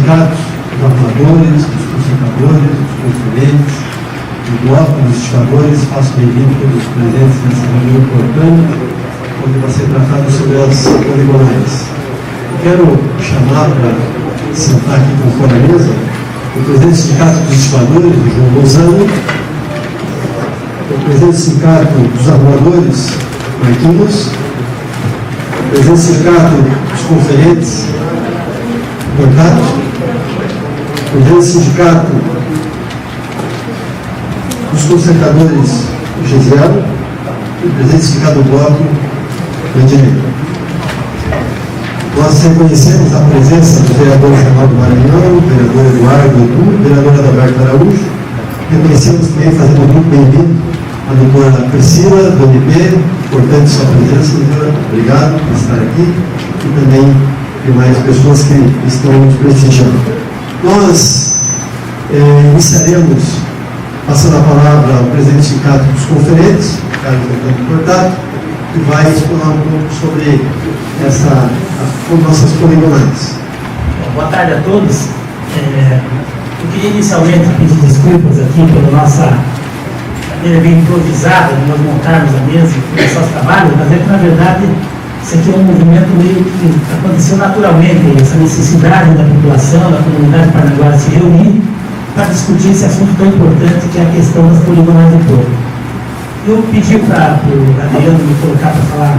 sindicatos, dos armadores, dos conservadores, dos conferentes, do bloco dos estivadores, faço bem-vindo todos os presentes nessa reunião importante, onde vai ser tratado sobre as poligonais. Eu quero chamar para sentar aqui com fora da mesa o presidente do Sindicato dos Estivadores, o João Lozano, o presidente do Sindicato dos Armadores, Marquinhos, o presidente do Sindicato dos Conferentes, Mercado, o presidente do Sindicato dos Concertadores, Giselo, e o presidente do Sindicato do Bloco, Ednei. Nós reconhecemos a presença do vereador Ronaldo Maranhão, do vereador Eduardo Edu, vereadora Adalberto Araújo. Reconhecemos também, fazendo muito bem-vindo, a doutora Priscila, do MP. Importante sua presença, doutora. Obrigado por estar aqui. E também demais pessoas que estão nos prestigiando. Nós iniciaremos passando a palavra ao presidente do Sindicato dos Conferentes, Carlos Antônio Cortado, que vai explanar um pouco sobre nossas poligonais. Boa tarde a todos. Eu queria inicialmente pedir desculpas aqui pela nossa maneira bem improvisada de nós montarmos a mesa e começar os trabalhos, mas é que, na verdade, isso aqui é um movimento meio que aconteceu naturalmente, essa necessidade da população, da comunidade paranaguara se reunir para discutir esse assunto tão importante que é a questão das poligonais do porto. Eu pedi para o Adriano me colocar para falar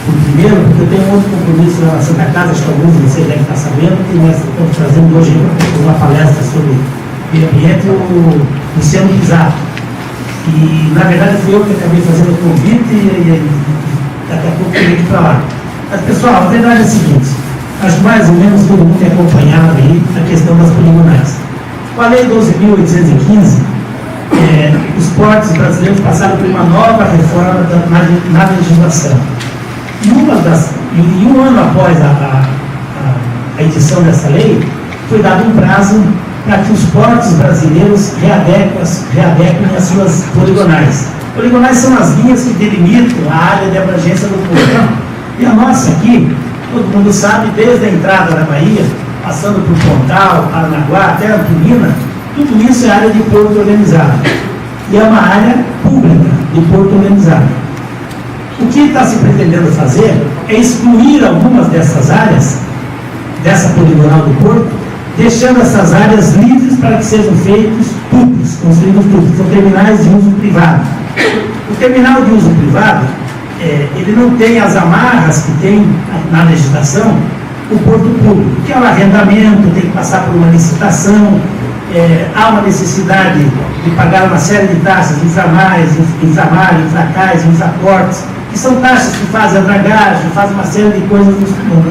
por primeiro, porque eu tenho um outro compromisso na Santa Casa, acho que alguns de vocês devem estar sabendo, que nós estamos trazendo hoje uma palestra sobre meio ambiente, o Luciano Pizarro. E, na verdade, fui eu que acabei fazendo o convite e daqui a pouco eu vim para lá. Mas, pessoal, a verdade é a seguinte, acho que mais ou menos todo mundo tem acompanhado aí a questão das poligonais. Com a Lei 12.815, os portos brasileiros passaram por uma nova reforma na legislação. E um ano após a edição dessa lei, foi dado um prazo para que os portos brasileiros readequem as suas poligonais. Poligonais são as linhas que delimitam a área de abrangência do porto. E a nossa aqui, todo mundo sabe, desde a entrada da Bahia, passando por Pontal, Paranaguá, até a Turbina, tudo isso é área de porto organizado. E é uma área pública de porto organizado. O que está se pretendendo fazer é excluir algumas dessas áreas, dessa poligonal do porto, deixando essas áreas livres para que sejam feitos tubos, construídos tubos, são terminais de uso privado. O terminal de uso privado, ele não tem as amarras que tem na legislação o porto público, que é o arrendamento, tem que passar por uma licitação, há uma necessidade de pagar uma série de taxas, inframar, infracais, infraportes, que são taxas que fazem a dragagem, fazem uma série de coisas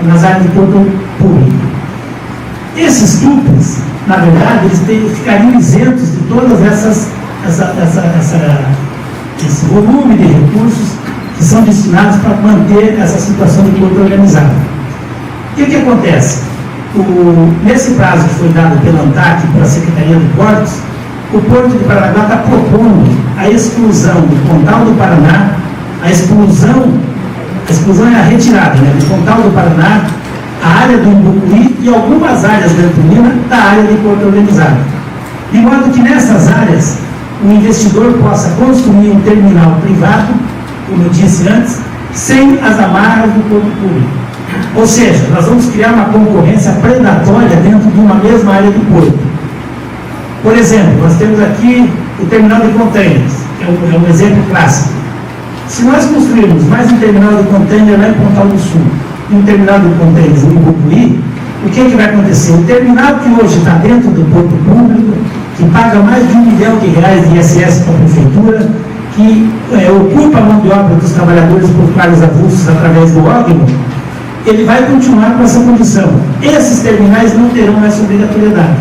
nas áreas de porto público. Esses tubos, na verdade, eles ficariam isentos de todas esse volume de recursos que são destinados para manter essa situação de porto organizado. O que acontece? Nesse prazo que foi dado pela ANTAC para a Secretaria de Portos, o Porto de Paranaguá está propondo a exclusão do Pontal do Paraná, a exclusão é a retirada, né, do Pontal do Paraná, a área do Imbucuí e algumas áreas da Antonina da área de porto organizado. De modo que nessas áreas o investidor possa construir um terminal privado, como eu disse antes, sem as amarras do porto público. Ou seja, nós vamos criar uma concorrência predatória dentro de uma mesma área do porto. Por exemplo, nós temos aqui o terminal de contêineres, que é um exemplo clássico. Se nós construirmos mais um terminal de contêineres lá em Pontal do Sul e um terminal de contêineres em Imbucuí, o que vai acontecer? O terminal que hoje está dentro do porto público, que paga mais de R$1 milhão de ISS para a prefeitura, que ocupa a mão de obra dos trabalhadores por cargos avulsos através do órgão, ele vai continuar com essa condição. Esses terminais não terão essa obrigatoriedade.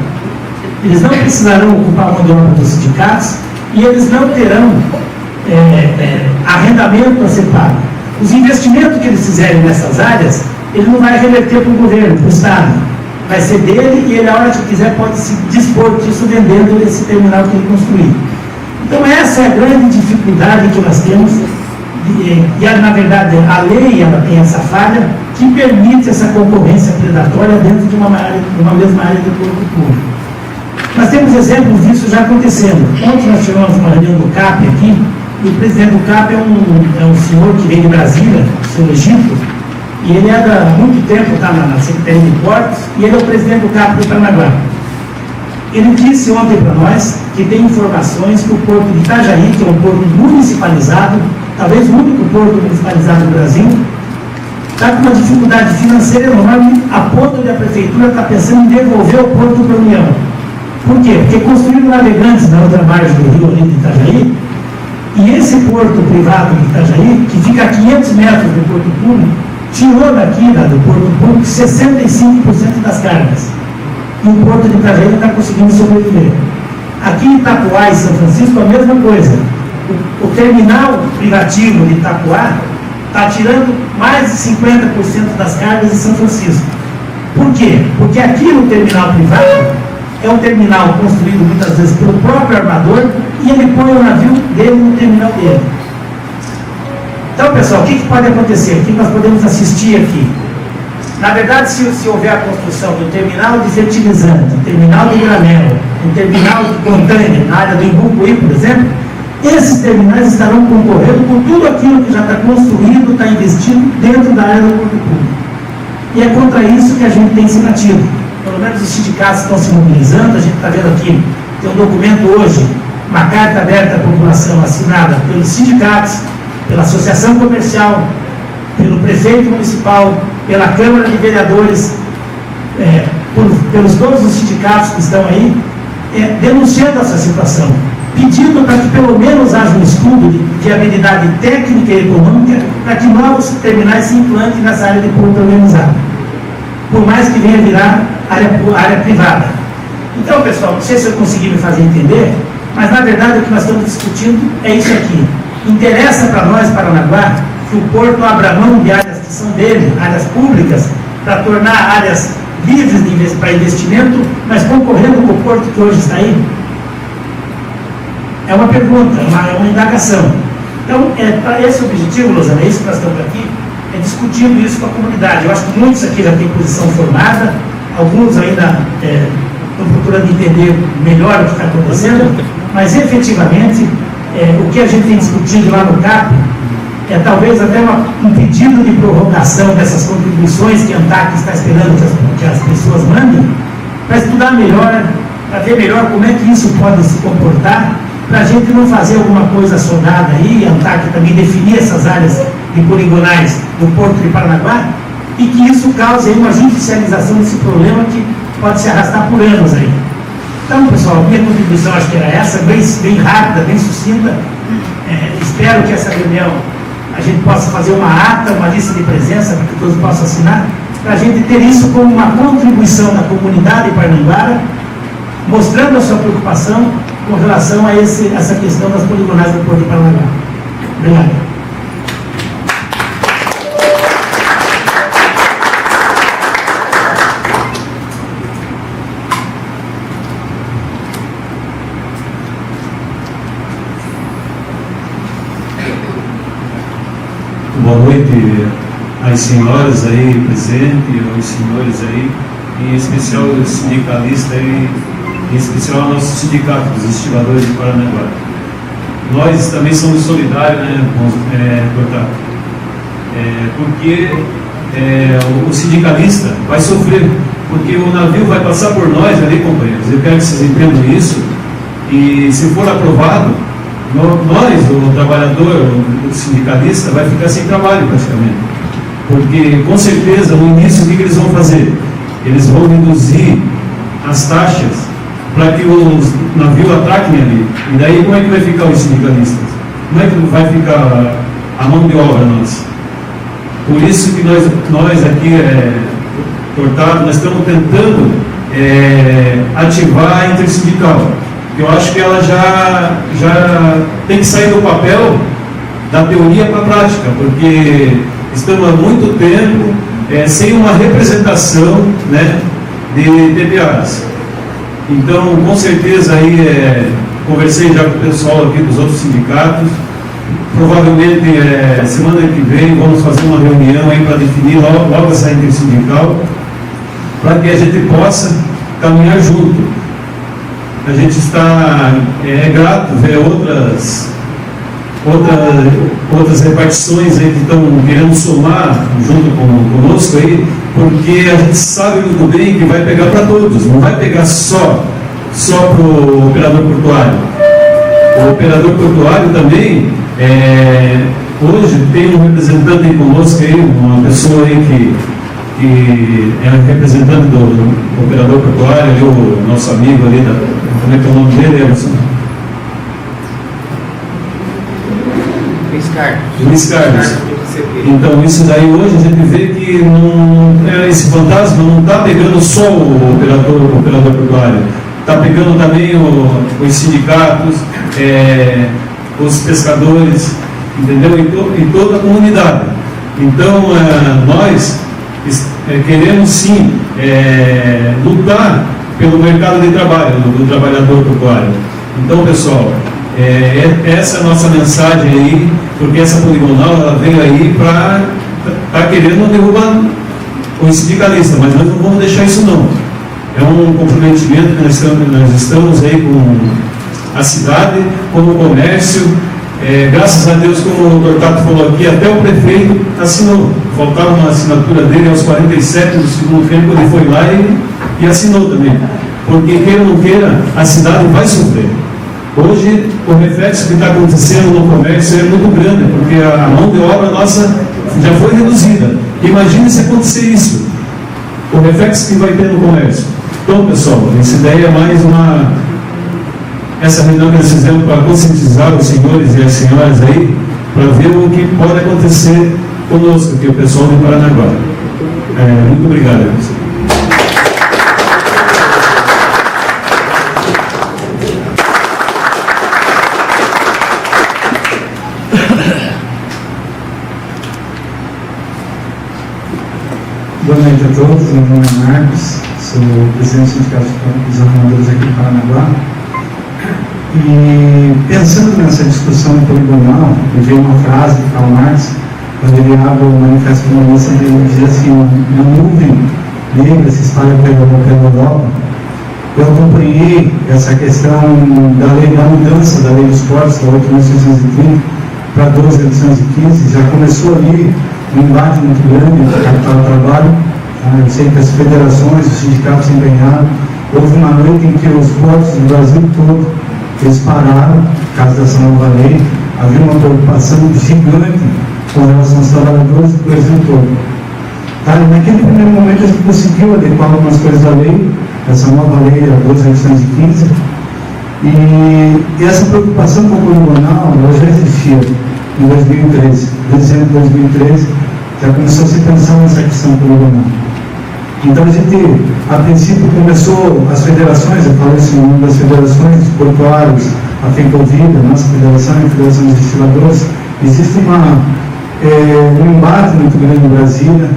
Eles não precisarão ocupar a mão de obra dos sindicatos e eles não terão arrendamento a ser pago. Os investimentos que eles fizerem nessas áreas, ele não vai reverter para o governo, para o Estado. Vai ser dele e ele, a hora que quiser, pode se dispor disso vendendo esse terminal que ele construir. Então, essa é a grande dificuldade que nós temos. Na verdade, a lei ela tem essa falha, que permite essa concorrência predatória dentro de uma mesma área do porto público. Nós temos exemplos disso já acontecendo. Ontem nós tivemos uma reunião do CAP aqui, e o presidente do CAP é um senhor que veio de Brasília, o senhor Egito, e ele há muito tempo está na Secretaria de Portos, e ele é o presidente do CAP do Paranaguá. Ele disse ontem para nós que tem informações que o porto de Itajaí, que é um porto municipalizado, talvez o único porto municipalizado do Brasil, está com uma dificuldade financeira enorme, a ponto de a prefeitura estar pensando em devolver o porto para a União. Por quê? Porque construíram navegantes na outra margem do rio, ali de Itajaí, e esse porto privado de Itajaí, que fica a 500 metros do porto público, tirou daqui, do porto público, 65% das cargas. E o porto de Itajaí está conseguindo sobreviver. Aqui em Itapuá e São Francisco, a mesma coisa. O terminal privativo de Itapuá está tirando mais de 50% das cargas de São Francisco. Por quê? Porque aqui no terminal privado, é um terminal construído muitas vezes pelo próprio armador e ele põe o navio dele no terminal dele. Então, pessoal, o que pode acontecer? O que nós podemos assistir aqui? Na verdade, se houver a construção do terminal de fertilizante, terminal de granel, um terminal de container na área do Imbucuí, por exemplo, esses terminais estarão concorrendo com tudo aquilo que já está construído, está investido dentro da área do porto público. E é contra isso que a gente tem se batido. Pelo menos os sindicatos estão se mobilizando, a gente está vendo aqui, tem um documento hoje, uma carta aberta à população assinada pelos sindicatos, pela Associação Comercial, pelo prefeito municipal, pela Câmara de Vereadores, pelos todos os sindicatos que estão aí, denunciando essa situação, pedindo para que pelo menos haja um estudo de habilidade técnica e econômica para que novos terminais se implantem nessa área de porto organizado, por mais que venha virar área privada. Então, pessoal, não sei se eu consegui me fazer entender, mas na verdade o que nós estamos discutindo é isso aqui. Interessa para nós, Paranaguá, que o porto abra mão de áreas que são dele, áreas públicas, para tornar áreas livres para investimento, mas concorrendo com o porto que hoje está aí? É uma pergunta, é uma indagação. Então, para esse objetivo, Lozano, é isso que nós estamos aqui, é discutindo isso com a comunidade. Eu acho que muitos aqui já têm posição formada, alguns ainda estão procurando entender melhor o que está acontecendo, mas efetivamente, o que a gente tem discutido lá no CAP é talvez até um pedido de prorrogação dessas contribuições que a ANTAC está esperando que as pessoas mandem, para estudar melhor, para ver melhor como é que isso pode se comportar, para a gente não fazer alguma coisa sonada aí, a ANTAC também definir essas áreas de poligonais do Porto de Paranaguá, e que isso cause aí uma judicialização desse problema que pode se arrastar por anos aí. Então, pessoal, minha contribuição acho que era essa, bem rápida, bem sucinta. Espero que essa reunião a gente possa fazer uma ata, uma lista de presença, para que todos possam assinar, para a gente ter isso como uma contribuição da comunidade paranaguara, mostrando a sua preocupação com relação a essa questão das poligonais do Porto de Paranaguá. Obrigado. Boa noite às senhoras aí presentes, aos senhores aí, em especial os sindicalistas e em especial ao nosso sindicato dos estiladores de Paranaguá. Nós também somos solidários, né, Cortado? Porque o sindicalista vai sofrer, porque o navio vai passar por nós ali, companheiros. Eu quero que vocês entendam isso, e se for aprovado, nós, o trabalhador, o sindicalista, vai ficar sem trabalho praticamente. Porque, com certeza, no início, o que eles vão fazer? Eles vão reduzir as taxas para que os navios atraquem ali. E daí, como é que vai ficar os sindicalistas? Como é que vai ficar a mão de obra nossa? Por isso que nós aqui, Cortado, nós estamos tentando ativar a intersindical. Eu acho que ela já tem que sair do papel da teoria para a prática, porque estamos há muito tempo sem uma representação, né, de TPAs. Então, com certeza, aí, conversei já com o pessoal aqui dos outros sindicatos, provavelmente semana que vem vamos fazer uma reunião aí para definir logo essa intersindical, para que a gente possa caminhar junto. A gente está grato ver outras repartições aí que estão querendo somar junto conosco aí, porque a gente sabe muito bem que vai pegar para todos, não vai pegar só para o operador portuário. O operador portuário também, hoje tem um representante aí conosco aí, uma pessoa aí que é representante do operador portuário, ali, o nosso amigo ali, como é que é o nome dele, Everson? Luiz Carlos. Então, isso daí hoje a gente vê que esse fantasma não está pegando só o operador portuário, está pegando também os sindicatos, os pescadores, entendeu? E toda a comunidade. Então, nós queremos sim lutar pelo mercado de trabalho do trabalhador portuário. Então, pessoal, essa é a nossa mensagem aí, porque essa poligonal ela veio aí para querendo derrubar os sindicalistas, mas nós não vamos deixar isso não. É um comprometimento que nós estamos aí com a cidade, com o comércio. Graças a Deus, como o Dr. Tato falou aqui, até o prefeito assinou. Faltava uma assinatura dele aos 47 do segundo tempo, ele foi lá e assinou também. Porque queira ou não queira, a cidade vai sofrer. Hoje, o reflexo que está acontecendo no comércio é muito grande, porque a mão de obra nossa já foi reduzida. Imagine se acontecer isso, o reflexo que vai ter no comércio. Então, pessoal, essa ideia é mais essa reunião que nós fizemos para conscientizar os senhores e as senhoras aí, para ver o que pode acontecer conosco, que é o pessoal de Paranaguá. Muito obrigado. Boa noite a todos, meu nome é Marcos, sou presidente do Sindicato dos Arrumadores aqui em Paranaguá. E pensando nessa discussão poligonal, me veio uma frase de Karl Marx, quando ele abre o Manifesto Comunista, ele diz assim: uma nuvem negra se espalha pela Europa. Eu acompanhei essa questão da mudança da lei dos portos, da 8.630 para 12.815, já começou ali um embate muito grande entre o capital e o trabalho. Eu sei que as federações, os sindicatos se empenharam. Houve uma noite em que os portos do Brasil todo, eles pararam, por causa dessa nova lei. Havia uma preocupação gigante com relação aos trabalhadores do Brasil todo. Naquele primeiro momento a gente conseguiu adequar algumas coisas da lei, essa nova lei, a 12.815, e essa preocupação com o poligonal, ela já existia em 2013. Dezembro de 2013, já começou a se pensar nessa questão poligonal. Então a gente, a princípio, começou as federações, eu falei isso no nome das federações, dos portuários, a FECOVIDA, a nossa federação e a Federação dos Destiladores. Existe um embate muito grande em Brasília,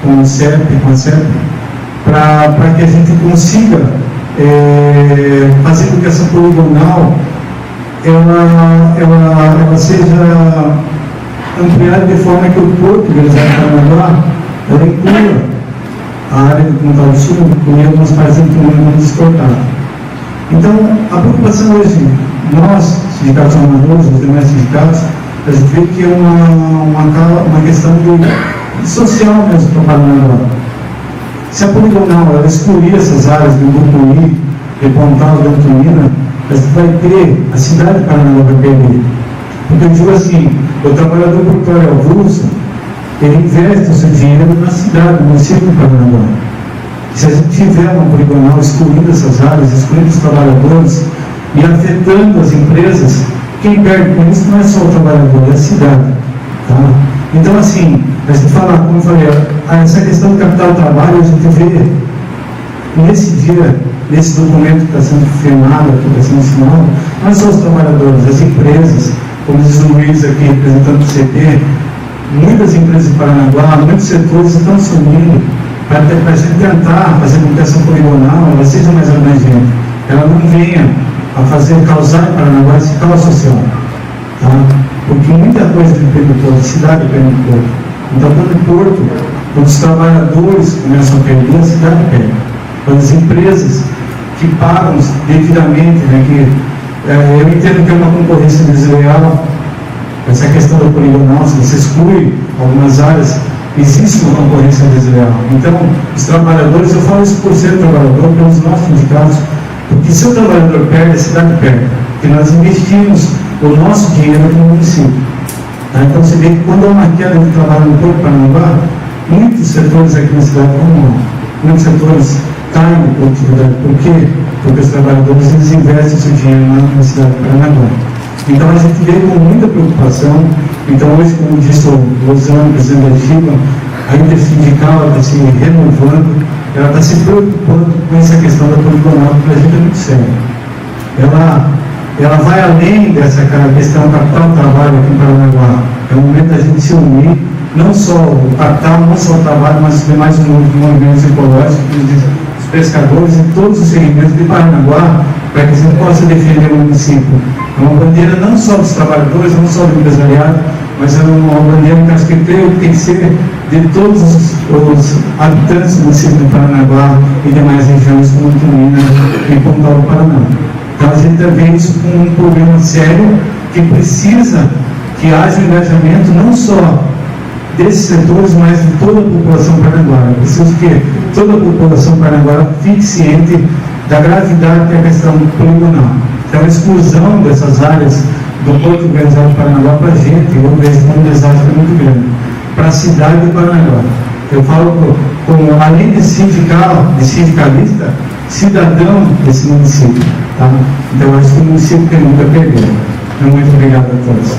com a CEP, para que a gente consiga fazer com que essa poligonal ela seja ampliada de forma que o porto de Paranaguá ela inclua a área do Pontal do Sul, inclui algumas partes do mundo exportado. Então, a preocupação hoje, nós, sindicatos amadores, os demais sindicatos, a gente vê que é uma questão de social mesmo para Paranaguá. Se a poligonal ela excluir essas áreas de Mutuí, de Pontal, de Antonina, a gente vai ter, a cidade de Paranaguá vai perder. Porque eu digo assim, o trabalhador portuário avulso, ele investe o seu dinheiro na cidade, no município de Paranaguá. Se a gente tiver uma poligonal excluindo essas áreas, excluindo os trabalhadores e afetando as empresas, quem perde com isso não é só o trabalhador, é a cidade. Tá? Então, assim, a gente fala, como eu falei, essa questão do capital trabalho, a gente vê nesse dia, nesse documento que está sendo firmado, que está sendo assinado, não é só os trabalhadores, as empresas, como diz o Luiz aqui, representante do CT, muitas empresas de Paranaguá, muitos setores estão se unindo para a gente tentar fazer com que essa poligonal ela seja mais abrangente, ela não venha a causar em Paranaguá esse caos social. Tá? porque muita coisa depende do porto, a cidade depende do porto. Então, quando o porto, quando os trabalhadores começam a perder, a cidade perde. Quando as empresas que pagam devidamente, né, eu entendo que é uma concorrência desleal, essa questão do poligonal, se você exclui algumas áreas, existe uma concorrência desleal. Então, os trabalhadores, eu falo isso por ser trabalhador, pelos nossos sindicatos, porque se o trabalhador perde, a cidade perde. Porque nós investimos o nosso dinheiro no município. Tá? Então, você vê que quando há uma queda de trabalho no Porto Paranaguá, muitos setores aqui na cidade vão mal. Muitos setores caem na produtividade. Por quê? Porque os trabalhadores eles investem seu dinheiro na cidade de Paranaguá. Então, a gente vê com muita preocupação. Então, hoje, como disse o Rosano, presidente da FIBA, a intersindical está se renovando, ela está se preocupando com essa questão da poligonal, que para a gente é muito séria. Ela vai além dessa questão do capital trabalho aqui em Paranaguá. É o momento da gente se unir, não só o capital, não só o trabalho, mas os demais movimentos ecológicos, os pescadores e todos os segmentos de Paranaguá, para que a gente possa defender o município. É uma bandeira não só dos trabalhadores, não só do empresariado, mas é uma bandeira que acho que tem que ser de todos os habitantes do município de Paranaguá e demais regiões como Tumina e Pontal do Paraná. Então a gente vê isso como um problema sério que precisa que haja um engajamento não só desses setores, mas de toda a população paranaguara. Preciso que toda a população paranaguara fique ciente da gravidade que é a questão poligonal. Então a exclusão dessas áreas do Porto Organizado de Paranaguá para a gente, eu vejo como um desastre muito grande para a cidade de Paranaguá. Eu falo como, além de sindicalista, cidadão desse município. Tá? Então, eu acho que o município tem muito a perder. Muito obrigado a todos.